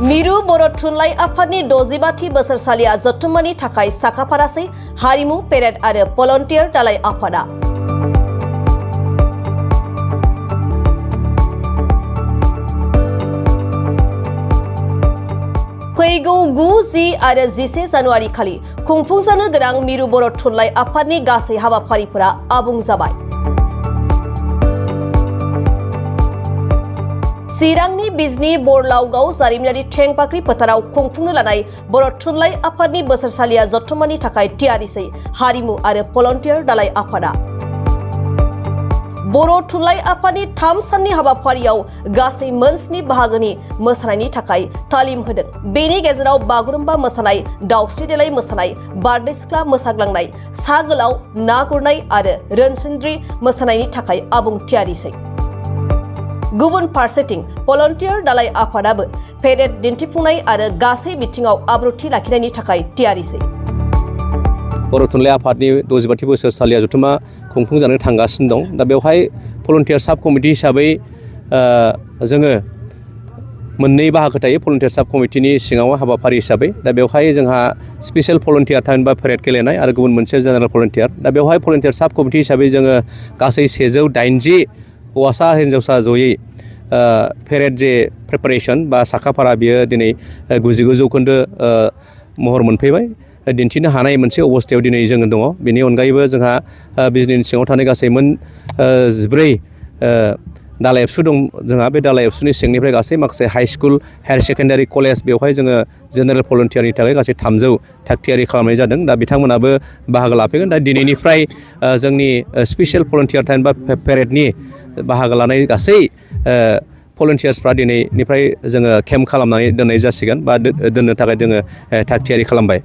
मिरु बर' थुनलाइ आफादनि 65थि बोसोरसालिया जथुम्मानि थाखाय साखाफारासै हारिमु पेरेड आरो भलन्टियार दालाइ आफादा। फैगौ 9, 10 आरो 11 जानुवारि खालि खुंफुंजानो गोनां मिरु बर' थुनलाइ आफादनि गासै हाबाफारिफोरा आबुं जाबाय। चिरांनि बिजनी बरलावगाव जारिमिनारि थेंफाख्रि फोथाराव खुंफुंनो लानाय बर' थुनलाइ आफादनि बोसोरसालिया जथुम्मानि थाखाय थियारिसै हारिमु आरो भलन्टियार दालाइ आफादा। बर' थुनलाइ आफादनि 3 साननि हाबाफारियाव गासै मोन7 बाहागोनि मोसानायनि थाखाय तालिम होदों। बेनि गेजेराव बागुरुम्बा मोसानाय, दावस्रि देलाय मोसानाय, बारदै सिख्ला मोसाग्लांनाय, सा गोलाव, ना गुरनाय आरो रोनसोन्द्रि मोसानायनि थाखाय आबुं थियारिसै। गुबुन फारसेथिं भलन्टियार दालाइ आफादाबो पेरेड दिन्थिफुंनाय आरो गासै बिथिङाव आब्रुथि लाखिनायनि थाखाय थियारिसै। बर' थुनलाइ आफादनि 65थि बोसोरसालिया जथुम्मा खुंफुंजानो थांगासिनो दं। दा बेवहाय भलन्टियार साब कमिटि हिसाबै जोङो मोननै बाहागो थायो भलन्टियार साब कमिटिनि सिङाव हाबाफारि हिसाबै। दा बेवहाय जोंहा स्पेशल भलन्टियार थामहिनबा पेरेड गेलेनाय आरो गुबुन मोनसे जेनेरेल भलन्टियार। दा बेवहाय भलन्टियार साब कमिटि हिसाबै जोङो गासै 180 हौवासा हिन्जावसा जयै पेरेड जे प्रिपारेसन बा साखाफारा बियो दिनै 99 जौखोन्दो महर मोनफैबाय। दिन्थिनो हानाय मोनसे अबस्थायाव दिनै जोङो दङ। बेनि अनगायैबो जोंहा बिजनीनि सिङाव थानाय गासै मोन 14 दालाइ एबसु दं जोंहा। बे दालाइ एबसुनि सिंनिफ्राय गासै माखासे high school, higher secondary, college बेवहाय जोङो जेनेरेल भलन्टियारनि थाखाय गासै 300 थागथियारि खालामनाय जादों। दा बिथांमोनाबो बाहागो लाफैगोन। दा दिनैनिफ्राय जोंनि स्पेशल भलन्टियार थामहिनबा पेरेडनि बाहागो लानाय गासै भलन्टियार्सफ्रा दिनैनिफ्राय जोङो केम्प खालामनानै दोननाय जासिगोन बा दोननो थाखाय जोङो थागथियारि खालामबाय।